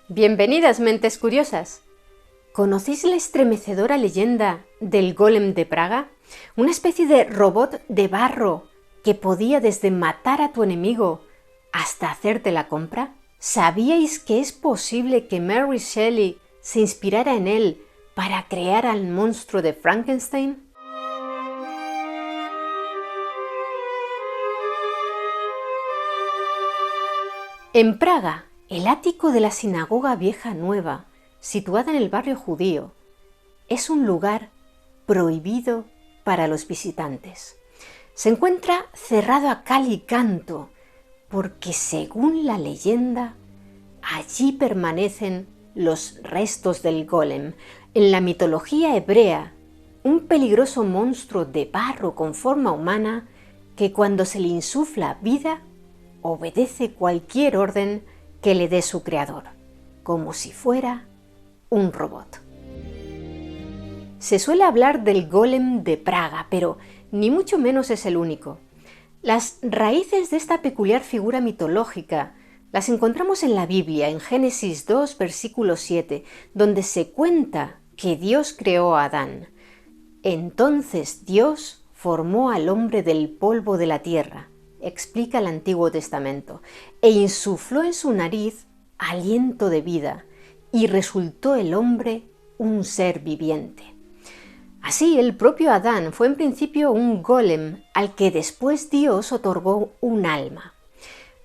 Bienvenidas, mentes curiosas. ¿Conocéis la estremecedora leyenda del Golem de Praga? Una especie de robot de barro que podía desde matar a tu enemigo hasta hacerte la compra. ¿Sabíais que es posible que Mary Shelley se inspirara en él para crear al monstruo de Frankenstein? En Praga, el ático de la sinagoga Vieja Nueva, situada en el barrio judío, es un lugar prohibido para los visitantes. Se encuentra cerrado a cal y canto porque, según la leyenda, allí permanecen los restos del golem. En la mitología hebrea, un peligroso monstruo de barro con forma humana que cuando se le insufla vida, obedece cualquier orden que le dé su creador, como si fuera un robot. Se suele hablar del Golem de Praga, pero ni mucho menos es el único. Las raíces de esta peculiar figura mitológica las encontramos en la Biblia, en Génesis 2, versículo 7, donde se cuenta que Dios creó a Adán. Entonces Dios formó al hombre del polvo de la tierra, explica el Antiguo Testamento, e insufló en su nariz aliento de vida, y resultó el hombre un ser viviente. Así, el propio Adán fue en principio un golem al que después Dios otorgó un alma.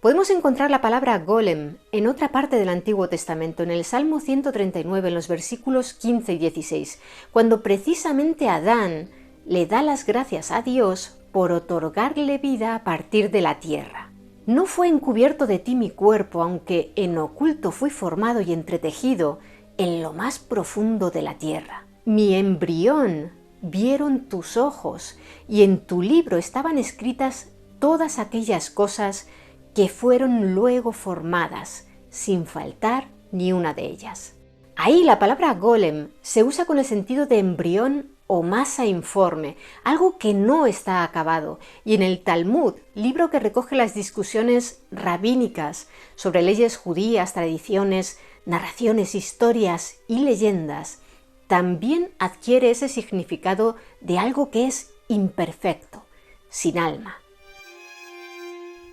Podemos encontrar la palabra golem en otra parte del Antiguo Testamento, en el Salmo 139, en los versículos 15 y 16, cuando precisamente Adán le da las gracias a Dios por otorgarle vida a partir de la tierra. No fue encubierto de ti mi cuerpo, aunque en oculto fui formado y entretejido en lo más profundo de la tierra. Mi embrión vieron tus ojos, y en tu libro estaban escritas todas aquellas cosas que fueron luego formadas, sin faltar ni una de ellas. Ahí la palabra golem se usa con el sentido de embrión o masa informe, algo que no está acabado, y en el Talmud, libro que recoge las discusiones rabínicas sobre leyes judías, tradiciones, narraciones, historias y leyendas, también adquiere ese significado de algo que es imperfecto, sin alma.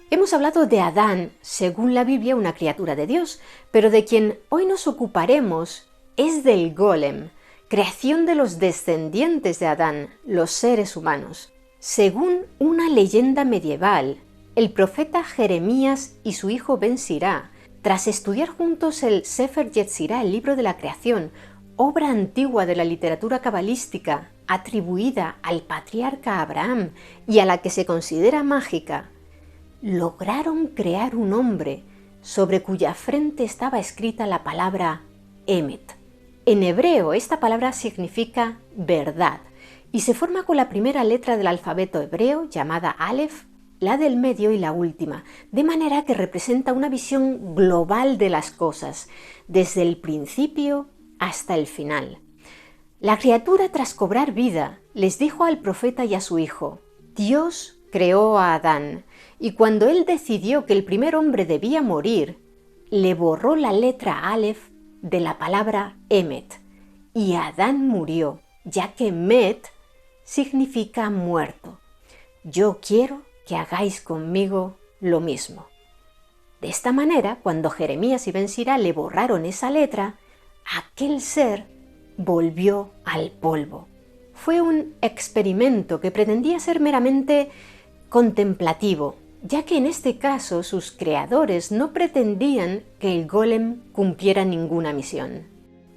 Hemos hablado de Adán, según la Biblia, una criatura de Dios, pero de quien hoy nos ocuparemos es del golem, creación de los descendientes de Adán, los seres humanos. Según una leyenda medieval, el profeta Jeremías y su hijo Ben Sirá, tras estudiar juntos el Sefer Yetzirah, el libro de la creación, obra antigua de la literatura cabalística atribuida al patriarca Abraham y a la que se considera mágica, lograron crear un hombre sobre cuya frente estaba escrita la palabra Emet. En hebreo esta palabra significa verdad y se forma con la primera letra del alfabeto hebreo llamada Aleph, la del medio y la última, de manera que representa una visión global de las cosas, desde el principio hasta el final. La criatura, tras cobrar vida, les dijo al profeta y a su hijo: Dios creó a Adán, y cuando él decidió que el primer hombre debía morir, le borró la letra Aleph de la palabra Emet, y Adán murió, ya que Met significa muerto. Yo quiero que hagáis conmigo lo mismo. De esta manera, cuando Jeremías y Ben Sirá le borraron esa letra, aquel ser volvió al polvo. Fue un experimento que pretendía ser meramente contemplativo, ya que en este caso sus creadores no pretendían que el golem cumpliera ninguna misión.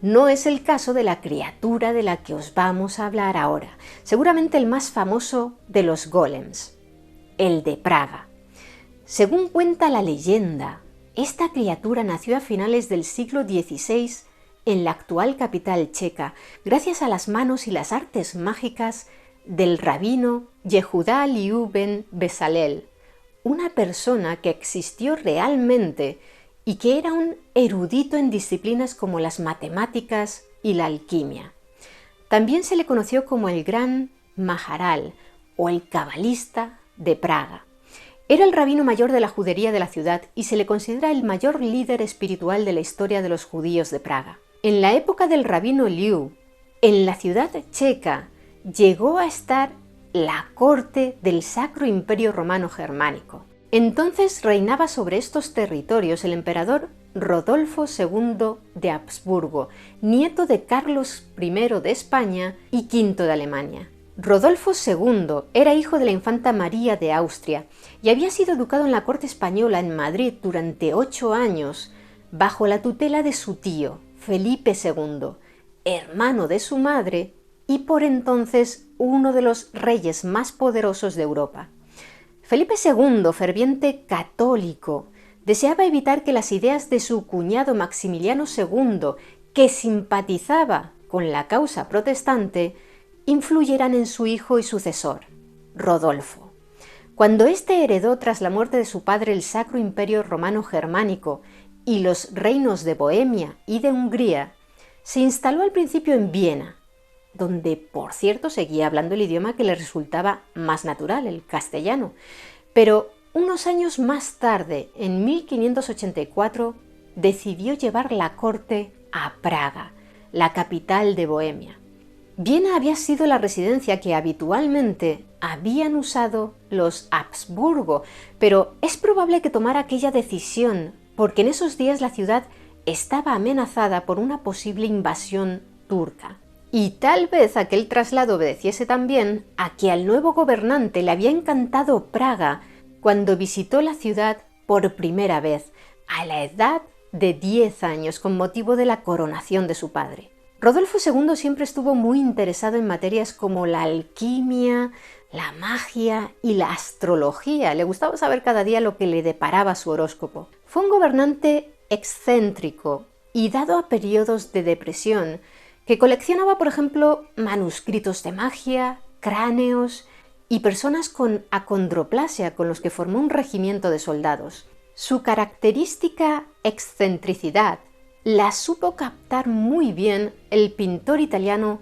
No es el caso de la criatura de la que os vamos a hablar ahora, seguramente el más famoso de los golems, el de Praga. Según cuenta la leyenda, esta criatura nació a finales del siglo XVI en la actual capital checa, gracias a las manos y las artes mágicas del rabino Yehudá Liu ben Bezalel, una persona que existió realmente y que era un erudito en disciplinas como las matemáticas y la alquimia. También se le conoció como el Gran Maharal o el cabalista de Praga. Era el rabino mayor de la judería de la ciudad y se le considera el mayor líder espiritual de la historia de los judíos de Praga. En la época del rabino Liu, en la ciudad checa llegó a estar la corte del Sacro Imperio Romano Germánico. Entonces reinaba sobre estos territorios el emperador Rodolfo II de Habsburgo, nieto de Carlos I de España y V de Alemania. Rodolfo II era hijo de la infanta María de Austria y había sido educado en la corte española en Madrid durante 8 años bajo la tutela de su tío, Felipe II, hermano de su madre y por entonces uno de los reyes más poderosos de Europa. Felipe II, ferviente católico, deseaba evitar que las ideas de su cuñado Maximiliano II, que simpatizaba con la causa protestante, influyeran en su hijo y sucesor, Rodolfo. Cuando éste heredó tras la muerte de su padre el Sacro Imperio Romano Germánico y los reinos de Bohemia y de Hungría, se instaló al principio en Viena, donde, por cierto, seguía hablando el idioma que le resultaba más natural, el castellano. Pero unos años más tarde, en 1584, decidió llevar la corte a Praga, la capital de Bohemia. Viena había sido la residencia que habitualmente habían usado los Habsburgo, pero es probable que tomara aquella decisión porque en esos días la ciudad estaba amenazada por una posible invasión turca. Y tal vez aquel traslado obedeciese también a que al nuevo gobernante le había encantado Praga cuando visitó la ciudad por primera vez, a la edad de 10 años, con motivo de la coronación de su padre. Rodolfo II siempre estuvo muy interesado en materias como la alquimia, la magia y la astrología. Le gustaba saber cada día lo que le deparaba su horóscopo. Fue un gobernante excéntrico y dado a periodos de depresión, que coleccionaba, por ejemplo, manuscritos de magia, cráneos y personas con acondroplasia con los que formó un regimiento de soldados. Su característica excentricidad la supo captar muy bien el pintor italiano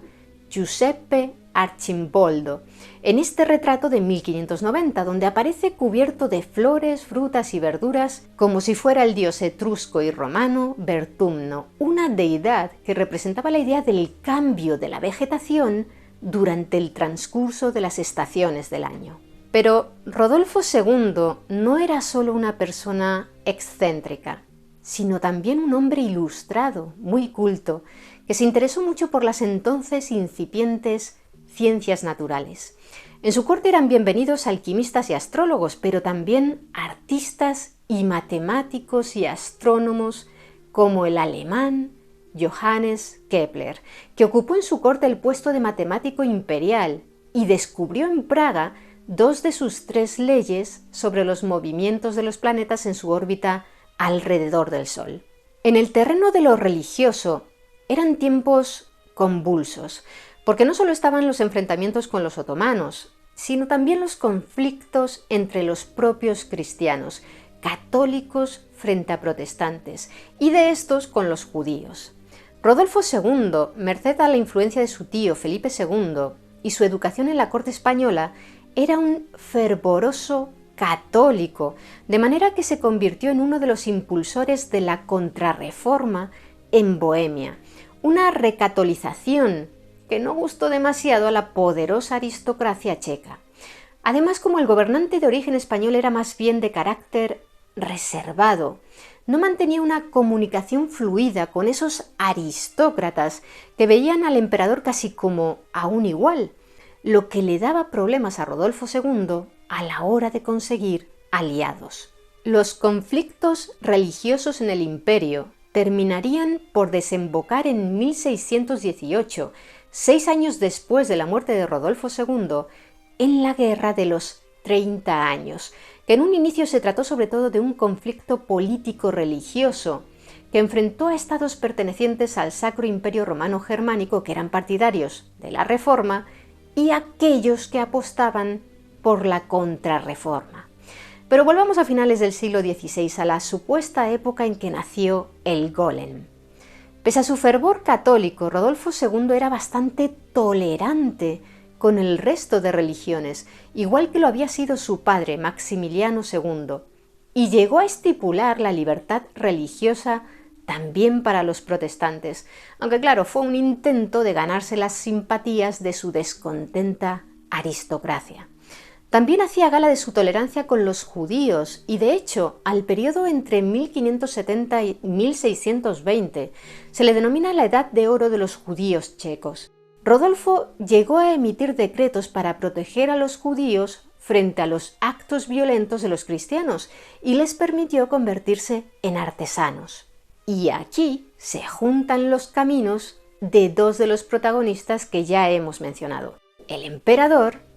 Giuseppe Arcimboldo en este retrato de 1590, donde aparece cubierto de flores, frutas y verduras como si fuera el dios etrusco y romano Vertumno, una deidad que representaba la idea del cambio de la vegetación durante el transcurso de las estaciones del año. Pero Rodolfo II no era solo una persona excéntrica, sino también un hombre ilustrado, muy culto, que se interesó mucho por las entonces incipientes ciencias naturales. En su corte eran bienvenidos alquimistas y astrólogos, pero también artistas y matemáticos y astrónomos como el alemán Johannes Kepler, que ocupó en su corte el puesto de matemático imperial y descubrió en Praga 2 de sus 3 leyes sobre los movimientos de los planetas en su órbita alrededor del Sol. En el terreno de lo religioso eran tiempos convulsos, porque no solo estaban los enfrentamientos con los otomanos, sino también los conflictos entre los propios cristianos, católicos frente a protestantes, y de estos con los judíos. Rodolfo II, merced a la influencia de su tío Felipe II y su educación en la corte española, era un fervoroso católico, de manera que se convirtió en uno de los impulsores de la Contrarreforma en Bohemia, una recatolización que no gustó demasiado a la poderosa aristocracia checa. Además, como el gobernante de origen español era más bien de carácter reservado, no mantenía una comunicación fluida con esos aristócratas que veían al emperador casi como a un igual, lo que le daba problemas a Rodolfo II a la hora de conseguir aliados. Los conflictos religiosos en el imperio terminarían por desembocar en 1618, 6 años después de la muerte de Rodolfo II, en la Guerra de los 30 años, que en un inicio se trató sobre todo de un conflicto político-religioso que enfrentó a estados pertenecientes al Sacro Imperio Romano Germánico, que eran partidarios de la Reforma, y aquellos que apostaban por la Contrarreforma. Pero volvamos a finales del siglo XVI, a la supuesta época en que nació el Golem. Pese a su fervor católico, Rodolfo II era bastante tolerante con el resto de religiones, igual que lo había sido su padre, Maximiliano II, y llegó a estipular la libertad religiosa también para los protestantes, aunque claro, fue un intento de ganarse las simpatías de su descontenta aristocracia. También hacía gala de su tolerancia con los judíos y, de hecho, al periodo entre 1570 y 1620 se le denomina la Edad de Oro de los judíos checos. Rodolfo llegó a emitir decretos para proteger a los judíos frente a los actos violentos de los cristianos y les permitió convertirse en artesanos. Y aquí se juntan los caminos de dos de los protagonistas que ya hemos mencionado, el emperador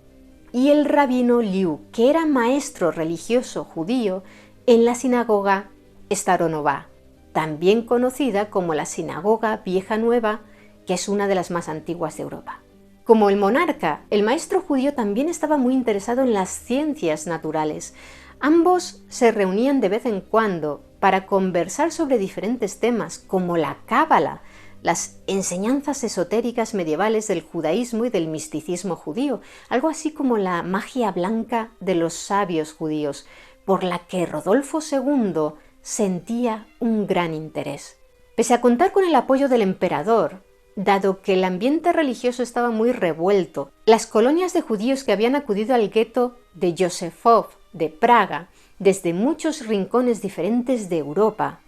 y el rabino Liu, que era maestro religioso judío en la sinagoga Staronová, también conocida como la Sinagoga Vieja Nueva, que es una de las más antiguas de Europa. Como el monarca, el maestro judío también estaba muy interesado en las ciencias naturales. Ambos se reunían de vez en cuando para conversar sobre diferentes temas, como la cábala, las enseñanzas esotéricas medievales del judaísmo y del misticismo judío, algo así como la magia blanca de los sabios judíos, por la que Rodolfo II sentía un gran interés. Pese a contar con el apoyo del emperador, dado que el ambiente religioso estaba muy revuelto, las colonias de judíos que habían acudido al gueto de Józefov de Praga, desde muchos rincones diferentes de Europa,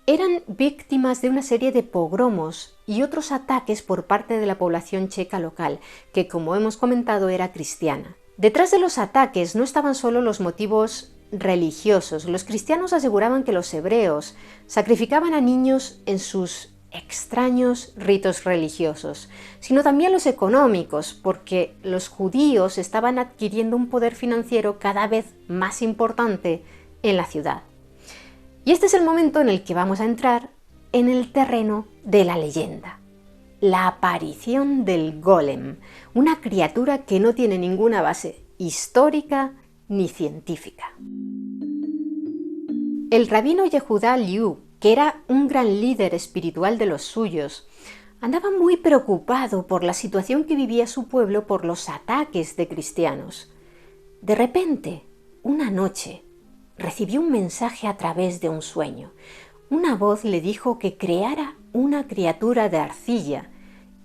eran víctimas de una serie de pogromos y otros ataques por parte de la población checa local, que como hemos comentado era cristiana. Detrás de los ataques no estaban solo los motivos religiosos. Los cristianos aseguraban que los hebreos sacrificaban a niños en sus extraños ritos religiosos, sino también los económicos, porque los judíos estaban adquiriendo un poder financiero cada vez más importante en la ciudad. Y este es el momento en el que vamos a entrar en el terreno de la leyenda. La aparición del golem, una criatura que no tiene ninguna base histórica ni científica. El rabino Yehudá Liu, que era un gran líder espiritual de los suyos, andaba muy preocupado por la situación que vivía su pueblo por los ataques de cristianos. De repente, una noche, recibió un mensaje a través de un sueño. Una voz le dijo que creara una criatura de arcilla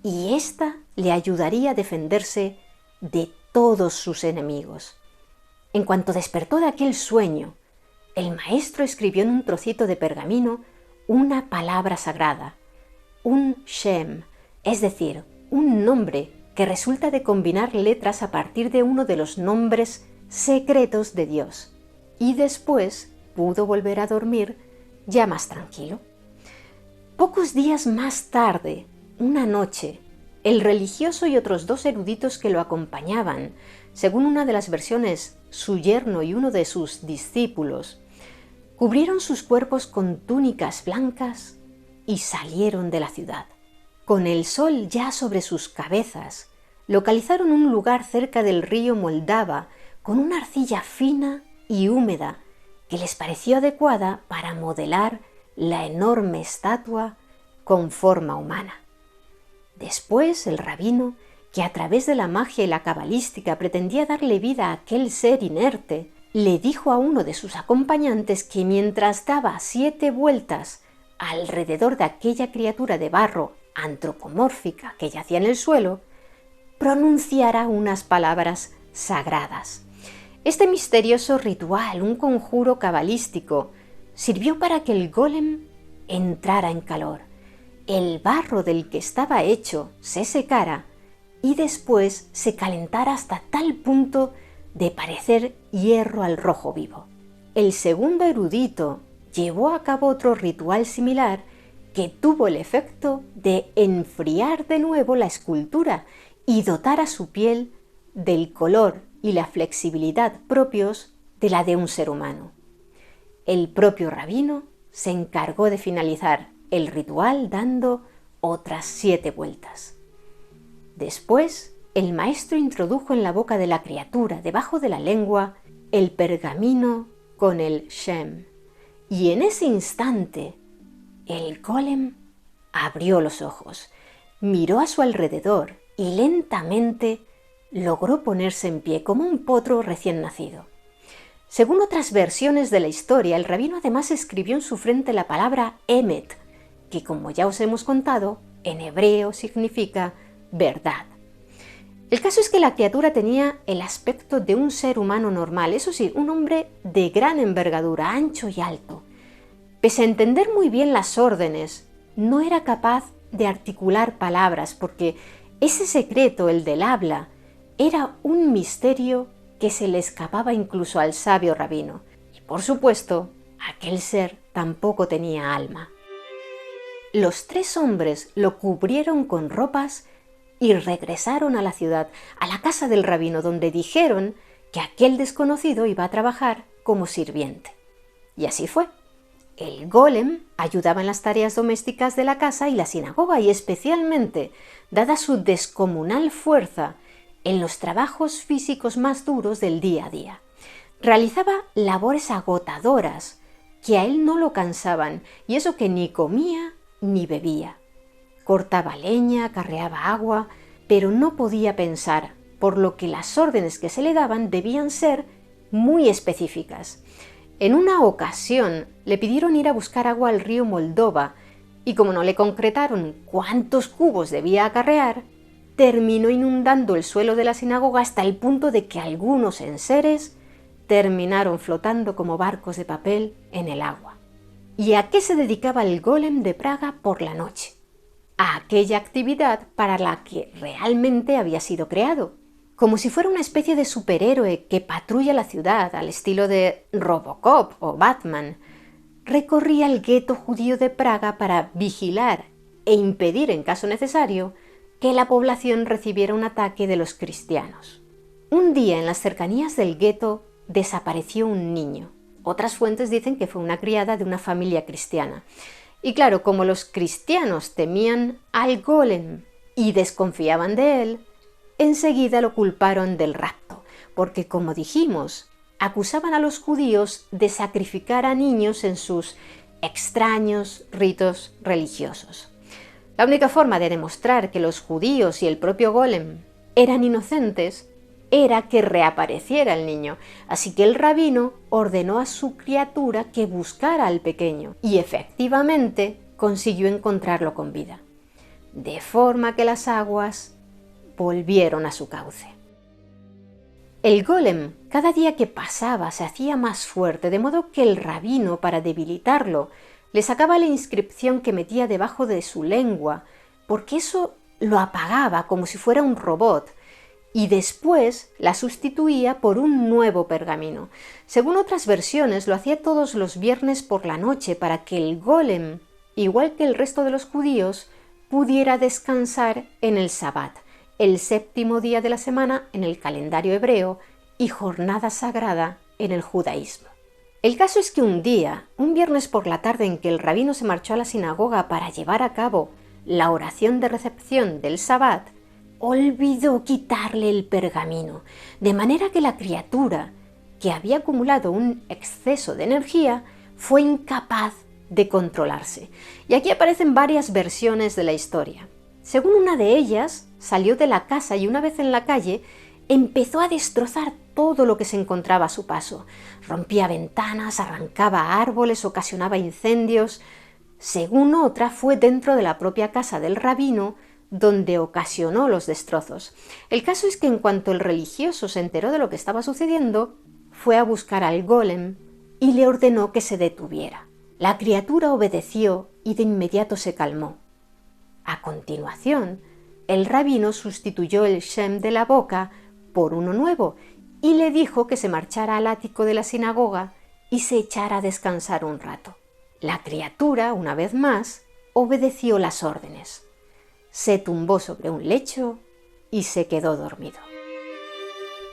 y ésta le ayudaría a defenderse de todos sus enemigos. En cuanto despertó de aquel sueño, el maestro escribió en un trocito de pergamino una palabra sagrada, un Shem, es decir, un nombre que resulta de combinar letras a partir de uno de los nombres secretos de Dios. Y después pudo volver a dormir ya más tranquilo. Pocos días más tarde, una noche, el religioso y otros dos eruditos que lo acompañaban, según una de las versiones, su yerno y uno de sus discípulos, cubrieron sus cuerpos con túnicas blancas y salieron de la ciudad. Con el sol ya sobre sus cabezas, localizaron un lugar cerca del río Moldava con una arcilla fina y húmeda que les pareció adecuada para modelar la enorme estatua con forma humana. Después el rabino, que a través de la magia y la cabalística pretendía darle vida a aquel ser inerte, le dijo a uno de sus acompañantes que mientras daba 7 vueltas alrededor de aquella criatura de barro antropomórfica que yacía en el suelo, pronunciara unas palabras sagradas. Este misterioso ritual, un conjuro cabalístico, sirvió para que el golem entrara en calor, el barro del que estaba hecho se secara y después se calentara hasta tal punto de parecer hierro al rojo vivo. El segundo erudito llevó a cabo otro ritual similar que tuvo el efecto de enfriar de nuevo la escultura y dotar a su piel del color y la flexibilidad propios de la de un ser humano. El propio rabino se encargó de finalizar el ritual dando otras 7 vueltas. Después, el maestro introdujo en la boca de la criatura, debajo de la lengua, el pergamino con el Shem, y en ese instante, el golem abrió los ojos, miró a su alrededor y lentamente logró ponerse en pie como un potro recién nacido. Según otras versiones de la historia, el rabino además escribió en su frente la palabra Emet, que como ya os hemos contado, en hebreo significa verdad. El caso es que la criatura tenía el aspecto de un ser humano normal, eso sí, un hombre de gran envergadura, ancho y alto. Pese a entender muy bien las órdenes, no era capaz de articular palabras porque ese secreto, el del habla, era un misterio que se le escapaba incluso al sabio rabino. Y por supuesto, aquel ser tampoco tenía alma. Los 3 hombres lo cubrieron con ropas y regresaron a la ciudad, a la casa del rabino, donde dijeron que aquel desconocido iba a trabajar como sirviente. Y así fue. El golem ayudaba en las tareas domésticas de la casa y la sinagoga, y especialmente, dada su descomunal fuerza, en los trabajos físicos más duros del día a día. Realizaba labores agotadoras que a él no lo cansaban, y eso que ni comía ni bebía. Cortaba leña, acarreaba agua, pero no podía pensar, por lo que las órdenes que se le daban debían ser muy específicas. En una ocasión le pidieron ir a buscar agua al río Moldova y como no le concretaron cuántos cubos debía acarrear, terminó inundando el suelo de la sinagoga hasta el punto de que algunos enseres terminaron flotando como barcos de papel en el agua. ¿Y a qué se dedicaba el golem de Praga por la noche? A aquella actividad para la que realmente había sido creado, como si fuera una especie de superhéroe que patrulla la ciudad al estilo de Robocop o Batman. Recorría el gueto judío de Praga para vigilar e impedir, en caso necesario, que la población recibiera un ataque de los cristianos. Un día en las cercanías del gueto desapareció un niño. Otras fuentes dicen que fue una criada de una familia cristiana. Y claro, como los cristianos temían al golem y desconfiaban de él, enseguida lo culparon del rapto, porque como dijimos, acusaban a los judíos de sacrificar a niños en sus extraños ritos religiosos. La única forma de demostrar que los judíos y el propio golem eran inocentes era que reapareciera el niño, así que el rabino ordenó a su criatura que buscara al pequeño y efectivamente consiguió encontrarlo con vida, de forma que las aguas volvieron a su cauce. El golem cada día que pasaba se hacía más fuerte, de modo que el rabino, para debilitarlo, le sacaba la inscripción que metía debajo de su lengua, porque eso lo apagaba como si fuera un robot, y después la sustituía por un nuevo pergamino. Según otras versiones, lo hacía todos los viernes por la noche para que el golem, igual que el resto de los judíos, pudiera descansar en el Sabbat, el 7º día de la semana en el calendario hebreo y jornada sagrada en el judaísmo. El caso es que un día, un viernes por la tarde en que el rabino se marchó a la sinagoga para llevar a cabo la oración de recepción del Sabbat, olvidó quitarle el pergamino, de manera que la criatura, que había acumulado un exceso de energía, fue incapaz de controlarse. Y aquí aparecen varias versiones de la historia. Según una de ellas, salió de la casa y una vez en la calle, empezó a destrozar todo lo que se encontraba a su paso. Rompía ventanas, arrancaba árboles, ocasionaba incendios. Según otra, fue dentro de la propia casa del rabino donde ocasionó los destrozos. El caso es que en cuanto el religioso se enteró de lo que estaba sucediendo, fue a buscar al golem y le ordenó que se detuviera. La criatura obedeció y de inmediato se calmó. A continuación, el rabino sustituyó el Shem de la boca por uno nuevo y le dijo que se marchara al ático de la sinagoga y se echara a descansar un rato. La criatura, una vez más, obedeció las órdenes. Se tumbó sobre un lecho y se quedó dormido.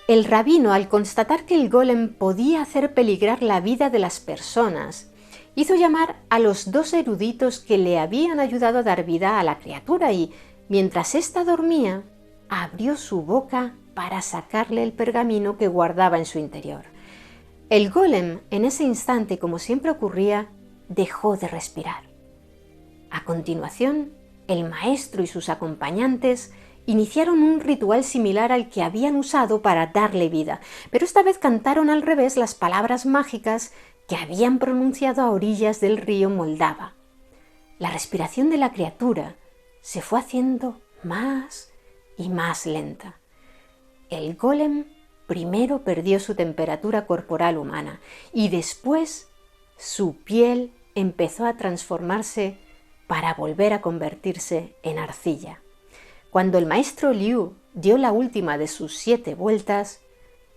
El rabino, al constatar que el golem podía hacer peligrar la vida de las personas, hizo llamar a los 2 eruditos que le habían ayudado a dar vida a la criatura y, mientras ésta dormía, abrió su boca para sacarle el pergamino que guardaba en su interior. El golem, en ese instante, como siempre ocurría, dejó de respirar. A continuación, el maestro y sus acompañantes iniciaron un ritual similar al que habían usado para darle vida, pero esta vez cantaron al revés las palabras mágicas que habían pronunciado a orillas del río Moldava. La respiración de la criatura se fue haciendo más y más lenta. El golem primero perdió su temperatura corporal humana y después su piel empezó a transformarse para volver a convertirse en arcilla. Cuando el maestro Liu dio la última de sus 7 vueltas,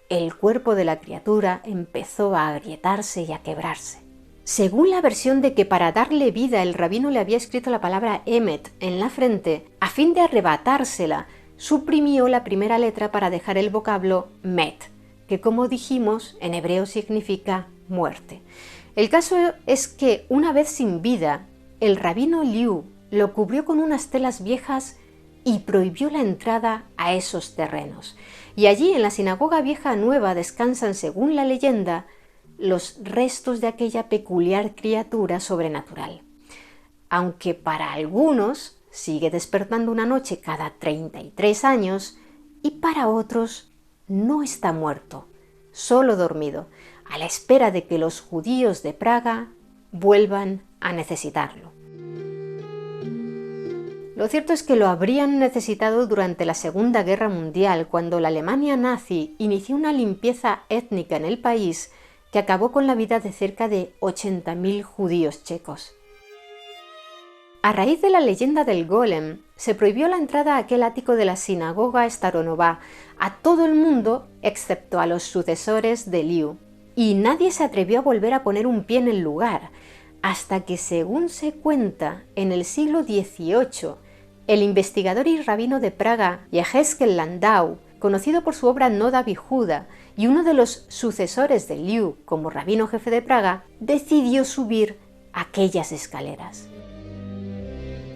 el cuerpo de la criatura empezó a agrietarse y a quebrarse. Según la versión de que para darle vida el rabino le había escrito la palabra Emet en la frente, a fin de arrebatársela, suprimió la primera letra para dejar el vocablo Met, que como dijimos en hebreo significa muerte. El caso es que una vez sin vida, el rabino Liu lo cubrió con unas telas viejas y prohibió la entrada a esos terrenos. Y allí en la sinagoga vieja nueva descansan, según la leyenda, los restos de aquella peculiar criatura sobrenatural. Aunque para algunos sigue despertando una noche cada 33 años y para otros no está muerto, solo dormido, a la espera de que los judíos de Praga vuelvan a necesitarlo. Lo cierto es que lo habrían necesitado durante la Segunda Guerra Mundial, cuando la Alemania nazi inició una limpieza étnica en el país que acabó con la vida de cerca de 80.000 judíos checos. A raíz de la leyenda del golem, se prohibió la entrada a aquel ático de la sinagoga Staronová a todo el mundo excepto a los sucesores de Liu, y nadie se atrevió a volver a poner un pie en el lugar, hasta que, según se cuenta, en el siglo XVIII, el investigador y rabino de Praga, Yehezkel Landau, conocido por su obra Noda B'Yehuda, y uno de los sucesores de Liu como rabino jefe de Praga, decidió subir aquellas escaleras.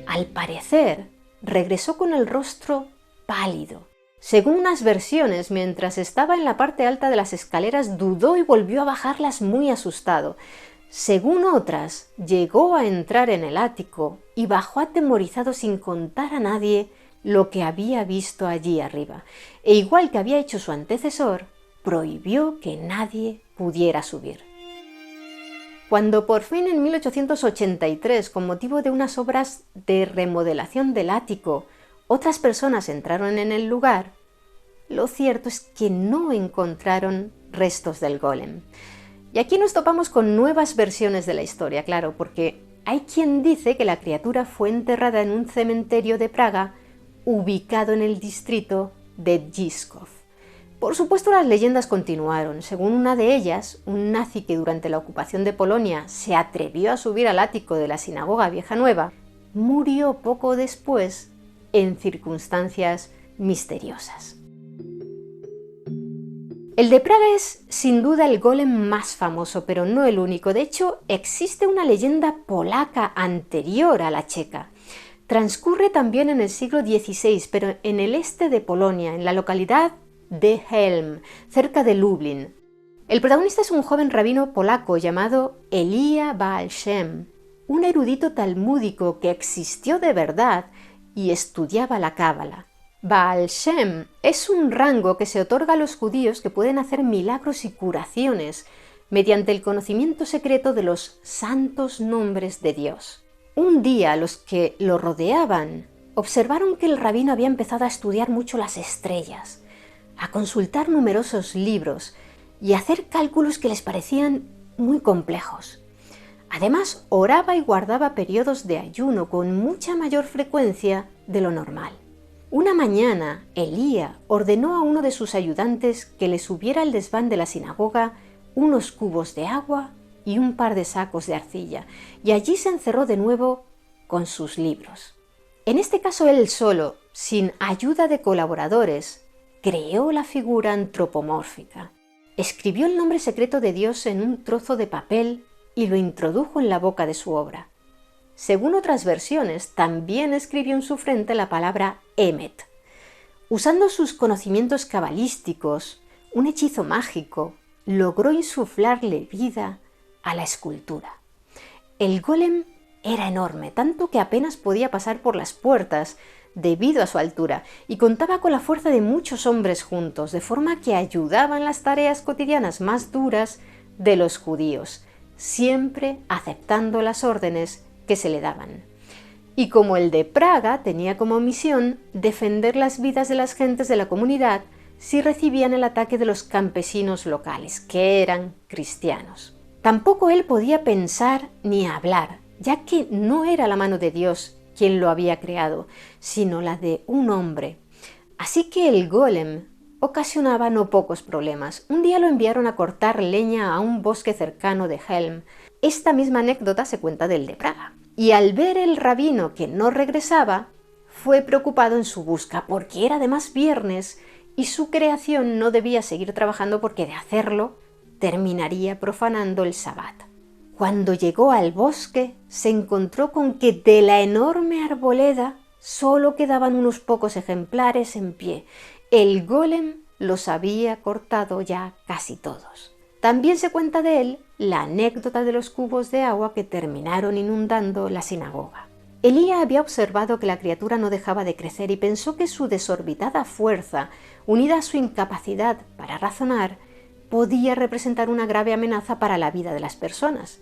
Al parecer, regresó con el rostro pálido. Según unas versiones, mientras estaba en la parte alta de las escaleras, dudó y volvió a bajarlas muy asustado. Según otras, llegó a entrar en el ático y bajó atemorizado sin contar a nadie lo que había visto allí arriba. E igual que había hecho su antecesor, prohibió que nadie pudiera subir. Cuando por fin en 1883, con motivo de unas obras de remodelación del ático, otras personas entraron en el lugar, lo cierto es que no encontraron restos del golem. Y aquí nos topamos con nuevas versiones de la historia, claro, porque hay quien dice que la criatura fue enterrada en un cementerio de Praga ubicado en el distrito de Žižkov. Por supuesto, las leyendas continuaron. Según una de ellas, un nazi que durante la ocupación de Polonia se atrevió a subir al ático de la sinagoga Vieja Nueva, murió poco después en circunstancias misteriosas. El de Praga es sin duda el golem más famoso, pero no el único. De hecho, existe una leyenda polaca anterior a la checa. Transcurre también en el siglo XVI, pero en el este de Polonia, en la localidad de Helm, cerca de Lublin. El protagonista es un joven rabino polaco llamado Elia Baal Shem, un erudito talmúdico que existió de verdad y estudiaba la cábala. Baal Shem es un rango que se otorga a los judíos que pueden hacer milagros y curaciones mediante el conocimiento secreto de los santos nombres de Dios. Un día los que lo rodeaban observaron que el rabino había empezado a estudiar mucho las estrellas, a consultar numerosos libros y a hacer cálculos que les parecían muy complejos. Además, oraba y guardaba periodos de ayuno con mucha mayor frecuencia de lo normal. Una mañana, Elía ordenó a uno de sus ayudantes que le subiera al desván de la sinagoga unos cubos de agua y un par de sacos de arcilla, y allí se encerró de nuevo con sus libros. En este caso él solo, sin ayuda de colaboradores, creó la figura antropomórfica. Escribió el nombre secreto de Dios en un trozo de papel y lo introdujo en la boca de su obra. Según otras versiones, también escribió en su frente la palabra Emet. Usando sus conocimientos cabalísticos, un hechizo mágico logró insuflarle vida a la escultura. El golem era enorme, tanto que apenas podía pasar por las puertas, debido a su altura y contaba con la fuerza de muchos hombres juntos, de forma que ayudaba en las tareas cotidianas más duras de los judíos, siempre aceptando las órdenes que se le daban. Y como el de Praga tenía como misión defender las vidas de las gentes de la comunidad si recibían el ataque de los campesinos locales, que eran cristianos. Tampoco él podía pensar ni hablar, ya que no era la mano de Dios quien lo había creado, sino la de un hombre. Así que el golem ocasionaba no pocos problemas. Un día lo enviaron a cortar leña a un bosque cercano de Helm. Esta misma anécdota se cuenta del de Praga. Y al ver el rabino que no regresaba, fue preocupado en su busca, porque era además viernes y su creación no debía seguir trabajando porque de hacerlo terminaría profanando el Sabbat. Cuando llegó al bosque, se encontró con que de la enorme arboleda solo quedaban unos pocos ejemplares en pie. El golem los había cortado ya casi todos. También se cuenta de él la anécdota de los cubos de agua que terminaron inundando la sinagoga. Elías había observado que la criatura no dejaba de crecer y pensó que su desorbitada fuerza, unida a su incapacidad para razonar, podía representar una grave amenaza para la vida de las personas.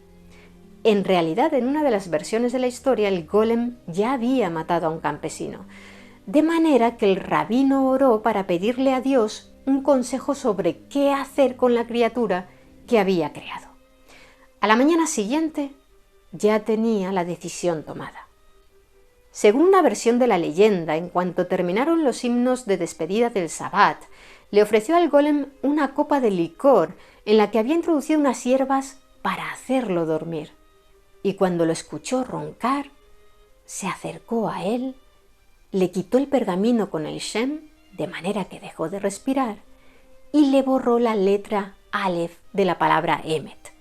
En realidad, en una de las versiones de la historia, el golem ya había matado a un campesino, de manera que el rabino oró para pedirle a Dios un consejo sobre qué hacer con la criatura que había creado. A la mañana siguiente ya tenía la decisión tomada. Según una versión de la leyenda, en cuanto terminaron los himnos de despedida del Sabbat, le ofreció al golem una copa de licor en la que había introducido unas hierbas para hacerlo dormir. Y cuando lo escuchó roncar, se acercó a él, le quitó el pergamino con el Shem, de manera que dejó de respirar, y le borró la letra Aleph de la palabra Emet.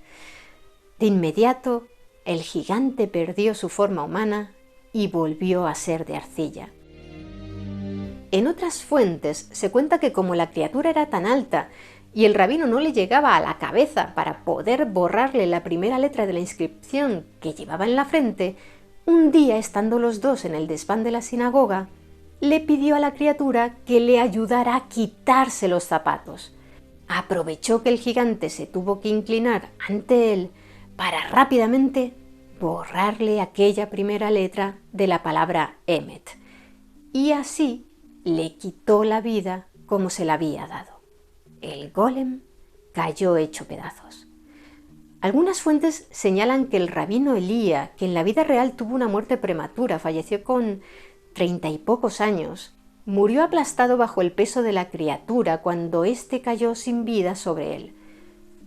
De inmediato, el gigante perdió su forma humana y volvió a ser de arcilla. En otras fuentes se cuenta que como la criatura era tan alta y el rabino no le llegaba a la cabeza para poder borrarle la primera letra de la inscripción que llevaba en la frente, un día, estando los dos en el desván de la sinagoga, le pidió a la criatura que le ayudara a quitarse los zapatos. Aprovechó que el gigante se tuvo que inclinar ante él para rápidamente borrarle aquella primera letra de la palabra Emet, y así le quitó la vida como se la había dado. El golem cayó hecho pedazos. Algunas fuentes señalan que el rabino Elías, que en la vida real tuvo una muerte prematura, falleció con 30 y pocos años, murió aplastado bajo el peso de la criatura cuando éste cayó sin vida sobre él.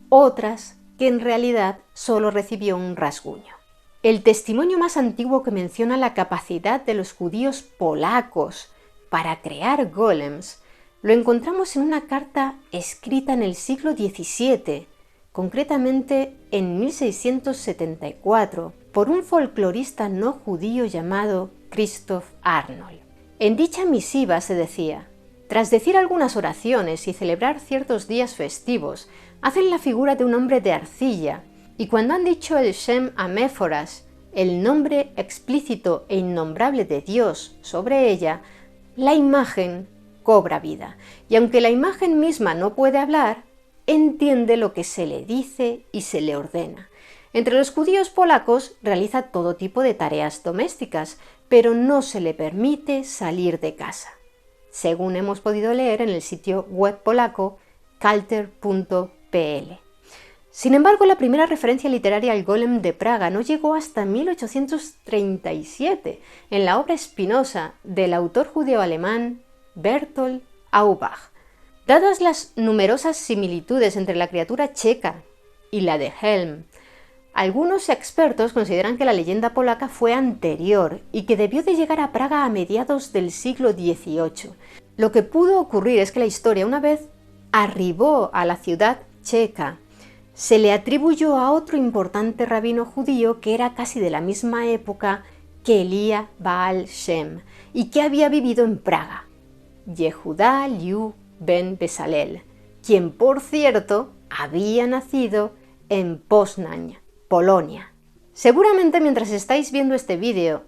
Otras que en realidad solo recibió un rasguño. El testimonio más antiguo que menciona la capacidad de los judíos polacos para crear golems lo encontramos en una carta escrita en el siglo XVII, concretamente en 1674, por un folclorista no judío llamado Christoph Arnold. En dicha misiva se decía: tras decir algunas oraciones y celebrar ciertos días festivos, hacen la figura de un hombre de arcilla, y cuando han dicho el Shem Améforas, el nombre explícito e innombrable de Dios sobre ella, la imagen cobra vida, y aunque la imagen misma no puede hablar, entiende lo que se le dice y se le ordena. Entre los judíos polacos realiza todo tipo de tareas domésticas, pero no se le permite salir de casa, según hemos podido leer en el sitio web polaco kalter.pl. Sin embargo, la primera referencia literaria al golem de Praga no llegó hasta 1837, en la obra Spinoza del autor judeo-alemán Bertolt Aubach. Dadas las numerosas similitudes entre la criatura checa y la de Helm, algunos expertos consideran que la leyenda polaca fue anterior y que debió de llegar a Praga a mediados del siglo XVIII. Lo que pudo ocurrir es que la historia, una vez arribó a la ciudad checa, se le atribuyó a otro importante rabino judío que era casi de la misma época que Elías Baal Shem y que había vivido en Praga, Yehudá Liu ben Besalel, quien por cierto había nacido en Poznań, Polonia. Seguramente mientras estáis viendo este vídeo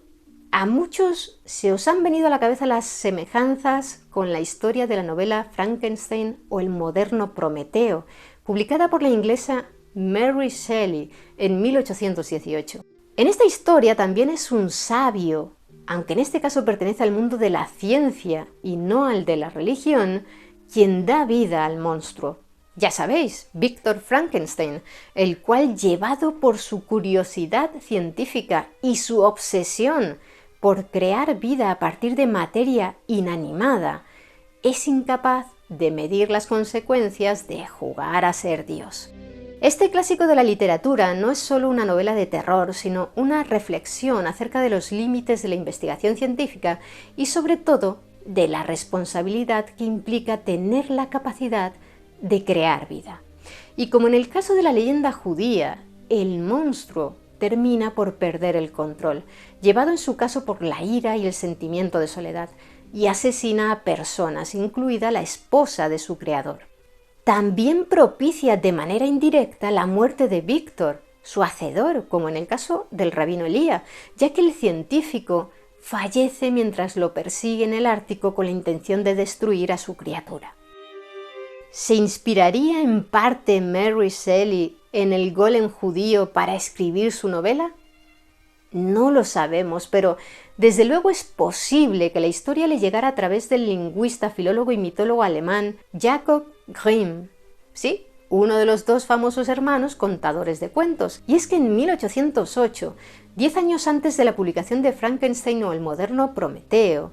A muchos se os han venido a la cabeza las semejanzas con la historia de la novela Frankenstein o el moderno Prometeo, publicada por la inglesa Mary Shelley en 1818. En esta historia también es un sabio, aunque en este caso pertenece al mundo de la ciencia y no al de la religión, quien da vida al monstruo. Ya sabéis, Víctor Frankenstein, el cual, llevado por su curiosidad científica y su obsesión por crear vida a partir de materia inanimada, es incapaz de medir las consecuencias de jugar a ser Dios. Este clásico de la literatura no es solo una novela de terror, sino una reflexión acerca de los límites de la investigación científica y, sobre todo, de la responsabilidad que implica tener la capacidad de crear vida. Y como en el caso de la leyenda judía, el monstruo termina por perder el control, llevado en su caso por la ira y el sentimiento de soledad, y asesina a personas, incluida la esposa de su creador. También propicia de manera indirecta la muerte de Víctor, su hacedor, como en el caso del rabino Elías, ya que el científico fallece mientras lo persigue en el Ártico con la intención de destruir a su criatura. ¿Se inspiraría en parte Mary Shelley en el golem judío para escribir su novela? No lo sabemos, pero desde luego es posible que la historia le llegara a través del lingüista, filólogo y mitólogo alemán Jakob Grimm. Sí, uno de los dos famosos hermanos contadores de cuentos. Y es que en 1808, 10 años antes de la publicación de Frankenstein o el moderno Prometeo,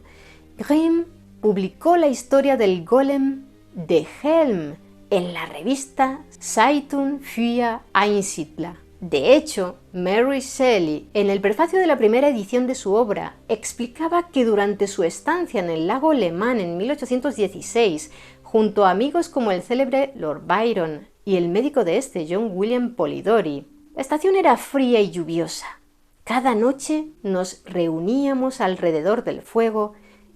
Grimm publicó la historia del golem de Helm en la revista Zeitung für Einsiedler. De hecho, Mary Shelley, en el prefacio de la primera edición de su obra, explicaba que durante su estancia en el lago Le Mans en 1816, junto a amigos como el célebre Lord Byron y el médico de este, John William Polidori, la estación era fría y lluviosa. Cada noche nos reuníamos alrededor del fuego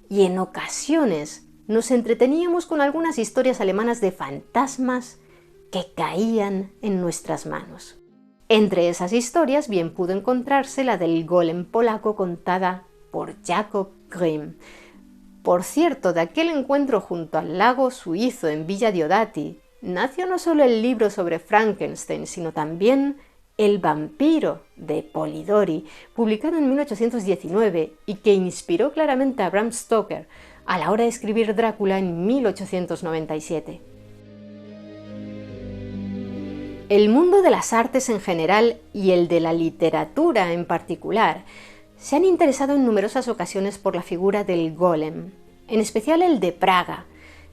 y en ocasiones nos entreteníamos con algunas historias alemanas de fantasmas que caían en nuestras manos. Entre esas historias bien pudo encontrarse la del golem polaco contada por Jakob Grimm. Por cierto, de aquel encuentro junto al lago suizo en Villa Diodati, nació no solo el libro sobre Frankenstein, sino también El vampiro de Polidori, publicado en 1819 y que inspiró claramente a Bram Stoker a la hora de escribir Drácula en 1897. El mundo de las artes en general y el de la literatura en particular se han interesado en numerosas ocasiones por la figura del golem, en especial el de Praga,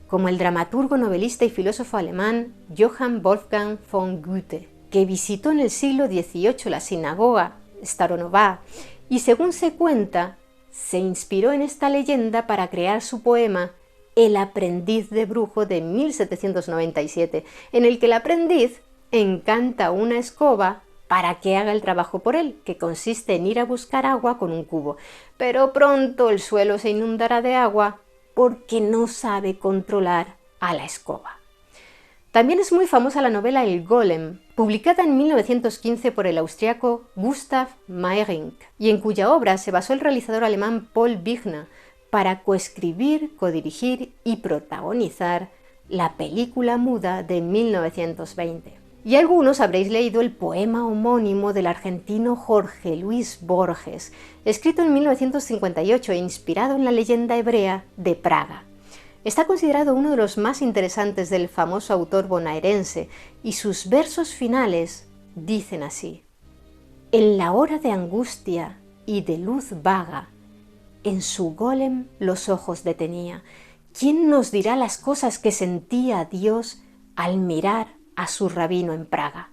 como el dramaturgo, novelista y filósofo alemán Johann Wolfgang von Goethe, que visitó en el siglo XVIII la sinagoga Staronová y, según se cuenta, se inspiró en esta leyenda para crear su poema El aprendiz de brujo de 1797, en el que el aprendiz encanta una escoba para que haga el trabajo por él, que consiste en ir a buscar agua con un cubo. Pero pronto el suelo se inundará de agua porque no sabe controlar a la escoba. También es muy famosa la novela El Golem, publicada en 1915 por el austriaco Gustav Meyrink, y en cuya obra se basó el realizador alemán Paul Wegener para coescribir, codirigir y protagonizar la película muda de 1920. Y algunos habréis leído el poema homónimo del argentino Jorge Luis Borges, escrito en 1958 e inspirado en la leyenda hebrea de Praga. Está considerado uno de los más interesantes del famoso autor bonaerense y sus versos finales dicen así: en la hora de angustia y de luz vaga, en su golem los ojos detenía. ¿Quién nos dirá las cosas que sentía Dios al mirar a su rabino en Praga?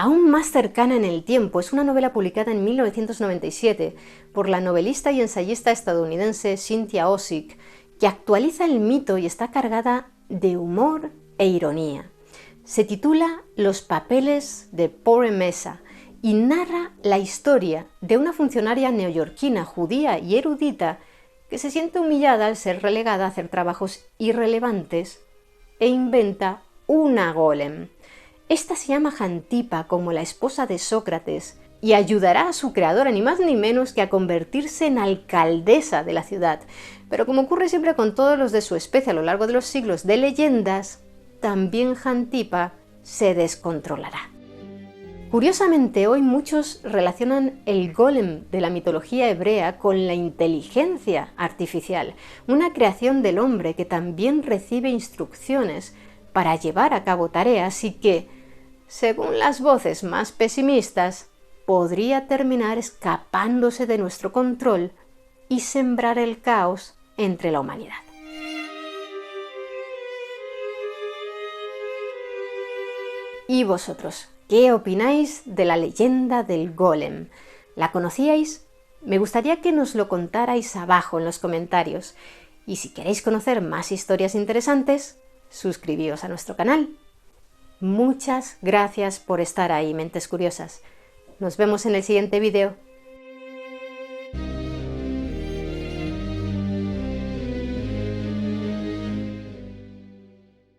Aún más cercana en el tiempo es una novela publicada en 1997 por la novelista y ensayista estadounidense Cynthia Ozick, que actualiza el mito y está cargada de humor e ironía. Se titula Los papeles de Pobre Mesa y narra la historia de una funcionaria neoyorquina, judía y erudita que se siente humillada al ser relegada a hacer trabajos irrelevantes e inventa una golem. Esta se llama Jantipa, como la esposa de Sócrates, y ayudará a su creadora ni más ni menos que a convertirse en alcaldesa de la ciudad. Pero como ocurre siempre con todos los de su especie a lo largo de los siglos de leyendas, también Jantipa se descontrolará. Curiosamente, hoy muchos relacionan el golem de la mitología hebrea con la inteligencia artificial, una creación del hombre que también recibe instrucciones para llevar a cabo tareas y que, según las voces más pesimistas, podría terminar escapándose de nuestro control y sembrar el caos entre la humanidad. ¿Y vosotros? ¿Qué opináis de la leyenda del golem? ¿La conocíais? Me gustaría que nos lo contarais abajo en los comentarios. Y si queréis conocer más historias interesantes, suscribíos a nuestro canal. Muchas gracias por estar ahí, mentes curiosas. Nos vemos en el siguiente vídeo.